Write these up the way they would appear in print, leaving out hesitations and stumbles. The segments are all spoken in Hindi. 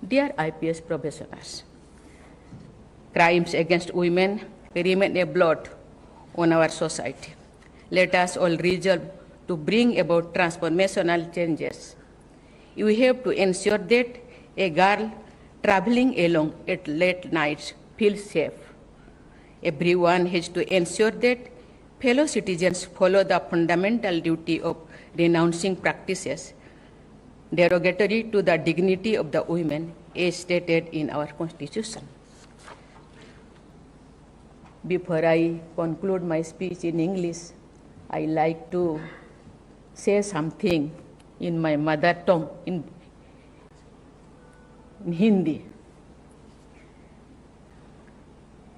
Dear IPS professionals, crimes against women remain a blot on our society. Let us all resolve to bring about transformational changes. We have to ensure that a girl traveling alone at late nights feels safe. Everyone has to ensure that fellow citizens follow the fundamental duty of renouncing practices derogatory to the dignity of the women as stated in our Constitution. Before I conclude my speech in English, I like to say something in my mother tongue, in Hindi.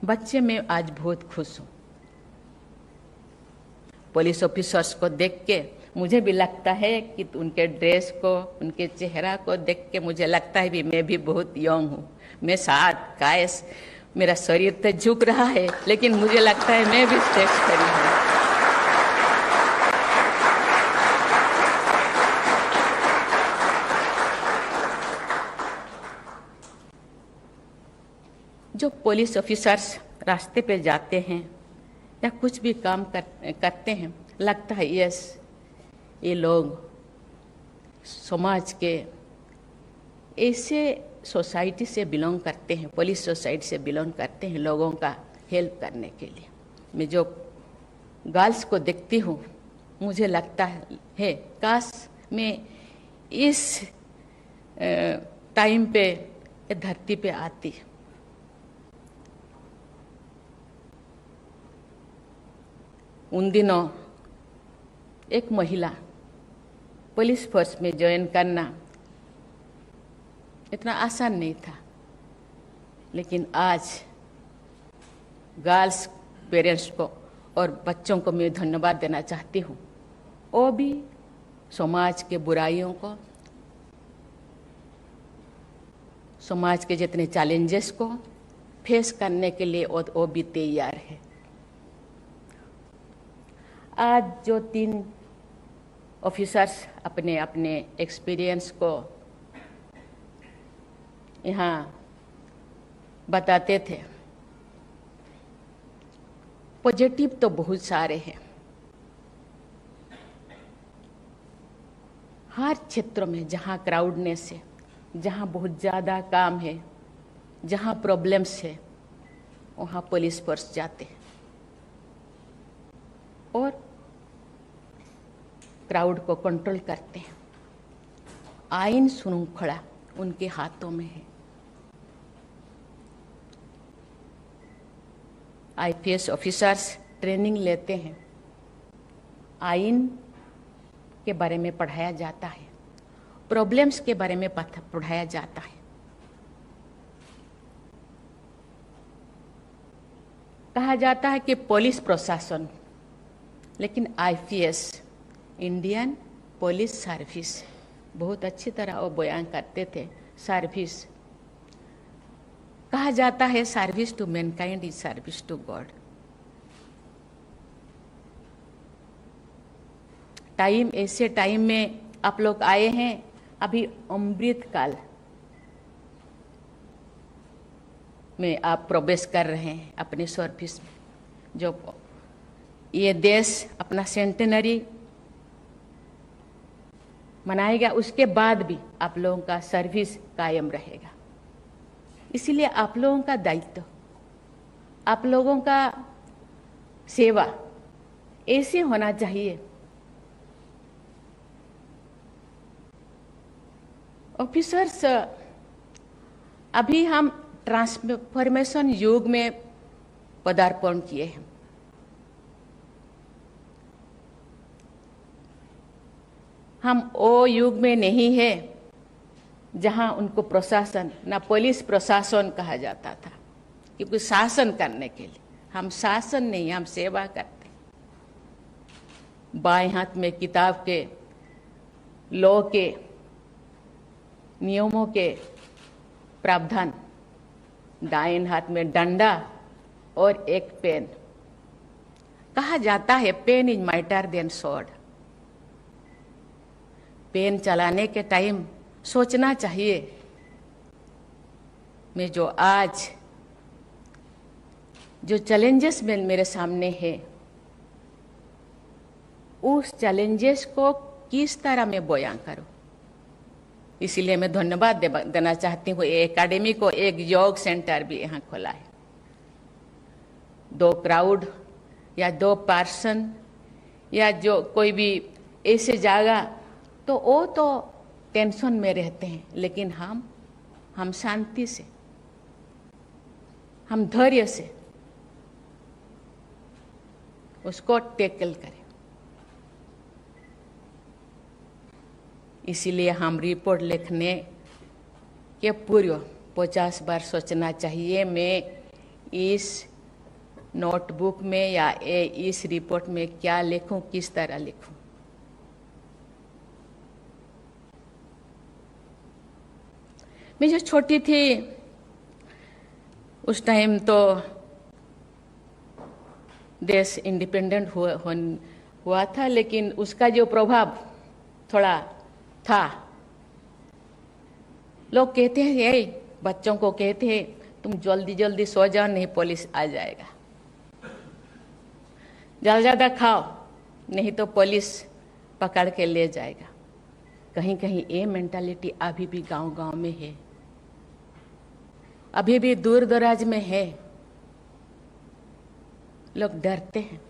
बच्चे मैं आज बहुत खुश हूँ. पुलिस ऑफिसर्स को देख के मुझे भी लगता है कि उनके ड्रेस को, उनके चेहरा को देख के मुझे लगता है कि मैं भी बहुत यंग हूँ. मैं साथ कायस मेरा शरीर तो झुक रहा है, लेकिन मुझे लगता है मैं भी स्टेज खड़ी हूँ. जो पुलिस ऑफिसर्स रास्ते पे जाते हैं या कुछ भी काम करते हैं, लगता है यस ये लोग समाज के ऐसे सोसाइटी से बिलोंग करते हैं, पुलिस सोसाइटी से बिलोंग करते हैं लोगों का हेल्प करने के लिए. मैं जो गर्ल्स को देखती हूँ मुझे लगता है काश मैं इस टाइम पे धरती पे आती. उन दिनों एक महिला पुलिस फोर्स में ज्वाइन करना इतना आसान नहीं था, लेकिन आज गर्ल्स पेरेंट्स को और बच्चों को मैं धन्यवाद देना चाहती हूँ. वो भी समाज के बुराइयों को, समाज के जितने चैलेंजेस को फेस करने के लिए वो भी तैयार है. आज जो 3 ऑफिसर्स अपने अपने एक्सपीरियंस को यहाँ बताते थे, पॉजिटिव तो बहुत सारे हैं. हर क्षेत्र में जहाँ क्राउडनेस है, जहाँ बहुत ज़्यादा काम है, जहाँ प्रॉब्लम्स है, वहाँ पुलिस फोर्स जाते हैं और क्राउड को कंट्रोल करते हैं. आईन श्रृंखला उनके हाथों में है. आईपीएस ऑफिसर्स ट्रेनिंग लेते हैं, आईन के बारे में पढ़ाया जाता है, प्रॉब्लम्स के बारे में पढ़ाया जाता है. कहा जाता है कि पुलिस प्रशासन, लेकिन आईपीएस इंडियन पुलिस सर्विस बहुत अच्छी तरह वो बयान करते थे. सर्विस कहा जाता है service to mankind is service to God. Time ऐसे टाइम में आप लोग आए हैं, अभी अमृत काल में आप प्रवेश कर रहे हैं अपने सर्विस में. जो ये देश अपना सेंटेनरी मनाएगा, उसके बाद भी आप लोगों का सर्विस कायम रहेगा. इसीलिए आप लोगों का दायित्व, आप लोगों का सेवा ऐसे होना चाहिए. ऑफिसर्स, अभी हम ट्रांसफॉर्मेशन युग में पदार्पण किए हैं. हम वो युग में नहीं है जहां उनको प्रशासन, ना पुलिस प्रशासन कहा जाता था, क्योंकि शासन करने के लिए. हम शासन नहीं, हम सेवा करते. बाएं हाथ में किताब के लॉ के नियमों के प्रावधान, दाएं हाथ में डंडा और एक पेन. कहा जाता है pen is mightier than sword. Pen चलाने के टाइम सोचना चाहिए में जो आज जो चैलेंजेस मेरे सामने है, उस चैलेंजेस को किस तरह मैं बयां करूं। इसीलिए मैं धन्यवाद देना चाहती हूँ एकेडमी को, एक योग सेंटर भी यहाँ खोला है। 2 क्राउड या 2 पर्सन या जो कोई भी ऐसे जगह, तो वो तो टेंशन में रहते हैं, लेकिन हम शांति से, हम धैर्य से उसको टैकल करें। इसीलिए हम रिपोर्ट लिखने के पूर्व 50 बार सोचना चाहिए, मैं इस नोटबुक में या इस रिपोर्ट में क्या लिखूं, किस तरह लिखूं। मैं जो छोटी थी उस टाइम तो देश इंडिपेंडेंट हुआ था, लेकिन उसका जो प्रभाव थोड़ा था। लोग कहते हैं, ये बच्चों को कहते हैं तुम जल्दी जल्दी सो जाओ, नहीं पुलिस आ जाएगा। ज्यादा खाओ, नहीं तो पुलिस पकड़ के ले जाएगा। कहीं कहीं ये मेंटालिटी अभी भी गांव-गांव में है, अभी भी दूर दराज में है। लोग डरते हैं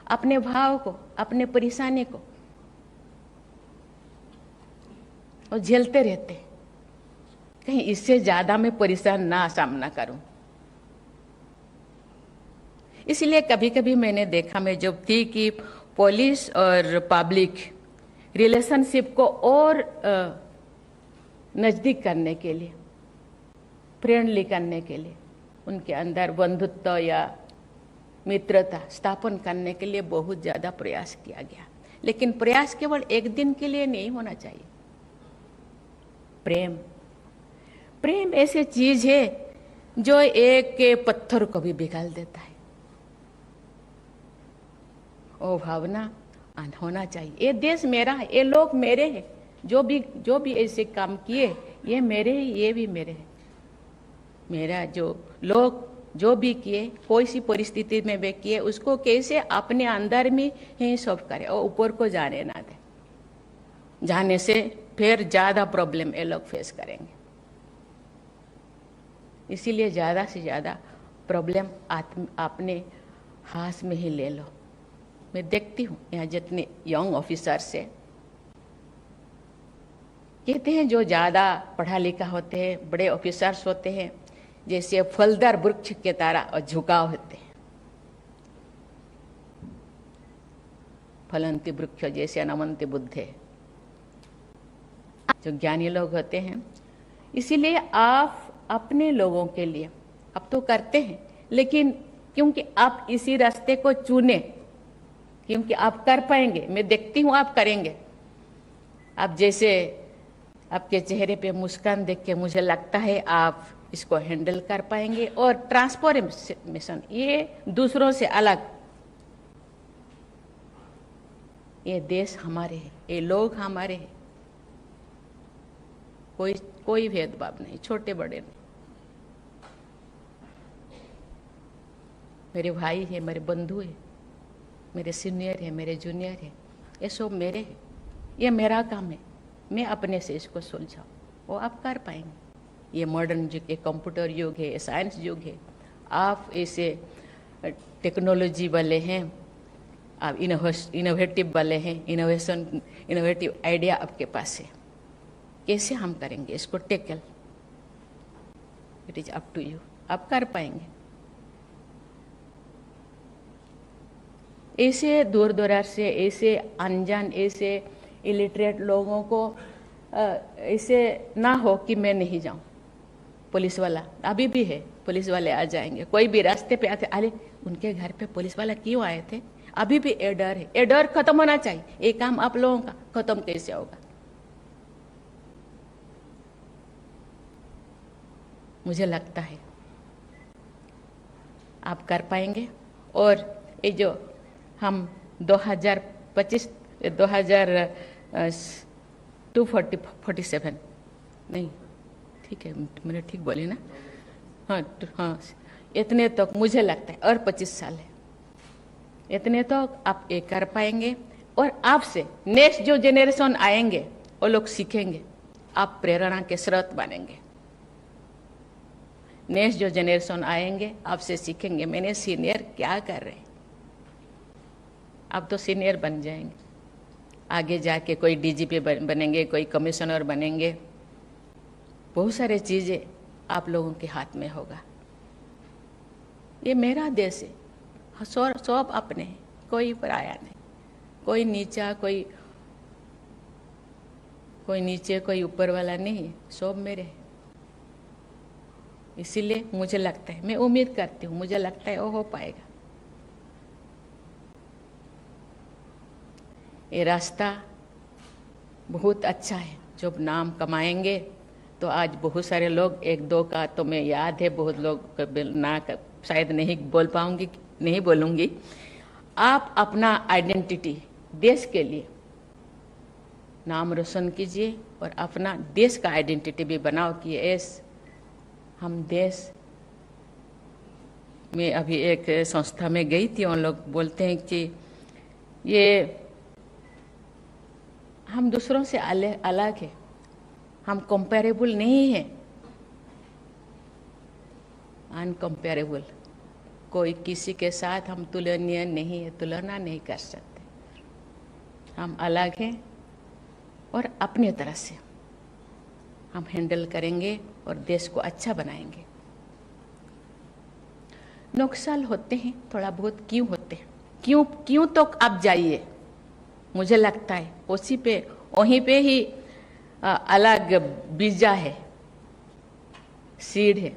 अपने भाव को, अपने परेशानी को, और झेलते रहते हैं। कहीं इससे ज्यादा मैं परेशान ना सामना करूं। इसलिए कभी कभी मैंने देखा, मैं जब थी, कि पुलिस और पब्लिक रिलेशनशिप को और नजदीक करने के लिए, फ्रेंडली करने के लिए, उनके अंदर बंधुत्व या मित्रता स्थापन करने के लिए बहुत ज्यादा प्रयास किया गया। लेकिन प्रयास केवल एक दिन के लिए नहीं होना चाहिए। प्रेम ऐसी चीज है जो एक के पत्थर को भी पिघल देता है। वो भावना होना चाहिए, ये देश मेरा है, ये लोग मेरे हैं, जो भी ऐसे काम किए ये मेरे हैं, ये भी मेरे हैं। मेरा जो लोग जो भी किए, कोई सी परिस्थिति में वे किए, उसको कैसे अपने अंदर में ही सॉल्व करे और ऊपर को जाने ना दे। जाने से फिर ज्यादा प्रॉब्लम ये लोग फेस करेंगे। इसीलिए ज्यादा से ज्यादा प्रॉब्लम अपने हाथ में ही ले लो। मैं देखती हूँ यहाँ जितने यंग ऑफिसर्स है, कहते हैं जो ज्यादा पढ़ा लिखा होते हैं, बड़े ऑफिसर्स होते हैं, जैसे फलदार वृक्ष के तरह और झुकाव होते हैं, फलंती वृक्ष जैसे नमन्ति बुद्धे, जो ज्ञानी लोग होते हैं। इसीलिए आप अपने लोगों के लिए अब तो करते हैं, लेकिन क्योंकि आप इसी रास्ते को चुने, क्योंकि आप कर पाएंगे, मैं देखती हूँ आप करेंगे। आप जैसे आपके चेहरे पे मुस्कान देख के मुझे लगता है आप इसको हैंडल कर पाएंगे। और ट्रांसफॉर्मेशन, ये दूसरों से अलग, ये देश हमारे हैं, ये लोग हमारे हैं, कोई भेदभाव नहीं, छोटे बड़े नहीं। मेरे भाई है, मेरे बंधु है, मेरे सीनियर है, मेरे जूनियर है, ये सब मेरे हैं। ये मेरा काम है, मैं अपने से इसको सुलझाऊं, वो आप कर पाएंगे। ये मॉडर्न युग है, कंप्यूटर युग है, साइंस युग है। आप ऐसे टेक्नोलॉजी वाले हैं, आप इनोवेटिव वाले हैं, इनोवेटिव आइडिया आपके पास है। कैसे हम करेंगे इसको tackle, it is up to you, आप कर पाएंगे। ऐसे दूर दराज से, ऐसे अनजान, ऐसे इलिटरेट लोगों को ऐसे ना हो कि मैं नहीं जाऊं। पुलिस वाला अभी भी है, पुलिस वाले आ जाएंगे, कोई भी रास्ते पे आते, अरे उनके घर पे पुलिस वाला क्यों आए थे, अभी भी ये डर है। ये डर खत्म होना चाहिए। ये काम आप लोगों का खत्म कैसे होगा? मुझे लगता है आप कर पाएंगे। और ये जो हम 2025 247 नहीं ठीक है, मैंने ठीक बोली ना? हाँ हाँ, इतने तक मुझे लगता है, और 25 साल है, इतने तक आप ये कर पाएंगे। और आपसे नेक्स्ट जो जेनरेशन आएंगे वो लोग सीखेंगे, आप प्रेरणा के स्रोत बनेंगे। नेक्स्ट जो जेनरेशन आएंगे आपसे सीखेंगे, मैंने सीनियर क्या कर रहे हैं, आप तो सीनियर बन जाएंगे। आगे जाके कोई डीजीपी बनेंगे, कोई कमिश्नर बनेंगे, बहुत सारे चीजें आप लोगों के हाथ में होगा। ये मेरा देश है, सब अपने हैं, कोई पराया नहीं, कोई नीचा, कोई नीचे, कोई ऊपर वाला नहीं, सब मेरे हैं। इसीलिए मुझे लगता है, मैं उम्मीद करती हूँ, मुझे लगता है वो हो पाएगा। ये रास्ता बहुत अच्छा है, जब नाम कमाएंगे तो आज बहुत सारे लोग, एक दो का तो मैं याद है, बहुत लोग ना शायद नहीं बोल पाऊंगी, नहीं बोलूंगी। आप अपना आइडेंटिटी देश के लिए नाम रोशन कीजिए और अपना देश का आइडेंटिटी भी बनाओ कि हम देश में, अभी एक संस्था में गई थी, उन लोग बोलते हैं कि ये हम दूसरों से अलग है, हम कंपेरेबल नहीं है, अनकंपेरेबल, कोई किसी के साथ हम तुलनीय नहीं है, तुलना नहीं कर सकते, हम अलग हैं और अपनी तरह से हम हैंडल करेंगे और देश को अच्छा बनाएंगे। नुकसान होते हैं थोड़ा बहुत, क्यों होते हैं, क्यों तो आप जाइए, मुझे लगता है वहीं पे ही अलग बीजा है, सीड है,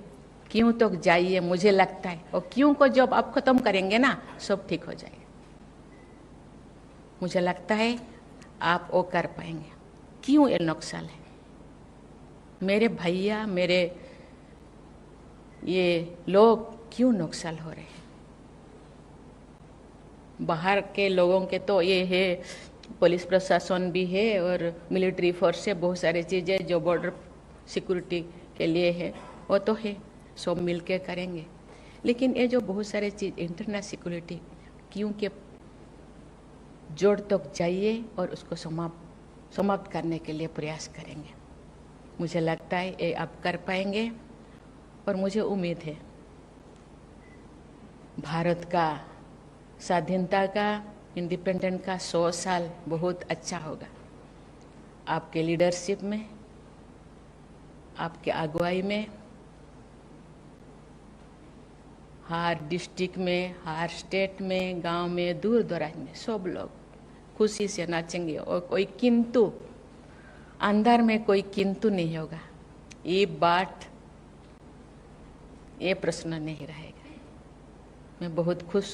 क्यों तो जाइए, मुझे लगता है। और क्यों को जब आप खत्म करेंगे ना, सब ठीक हो जाएगा, मुझे लगता है आप वो कर पाएंगे। क्यों ये नुकसान है, मेरे भैया, मेरे ये लोग क्यों नुकसान हो रहे हैं? बाहर के लोगों के तो ये है, पुलिस प्रशासन भी है और मिलिट्री फोर्स है, बहुत सारी चीज़ें जो बॉर्डर सिक्योरिटी के लिए है वो तो है, सब मिल के करेंगे। लेकिन ये जो बहुत सारे चीज़ इंटरनल सिक्योरिटी, क्योंकि जोड़ तक जाइए और उसको समाप्त करने के लिए प्रयास करेंगे। मुझे लगता है ये आप कर पाएंगे और मुझे उम्मीद है भारत का स्वाधीनता का, इंडिपेंडेंट का 100 साल बहुत अच्छा होगा, आपके लीडरशिप में, आपके अगुवाई में, हर डिस्ट्रिक्ट में, हर स्टेट में, गांव में, दूर दराज में सब लोग खुशी से नाचेंगे और कोई किंतु, अंदर में कोई किंतु नहीं होगा, ये प्रश्न नहीं रहेगा। मैं बहुत खुश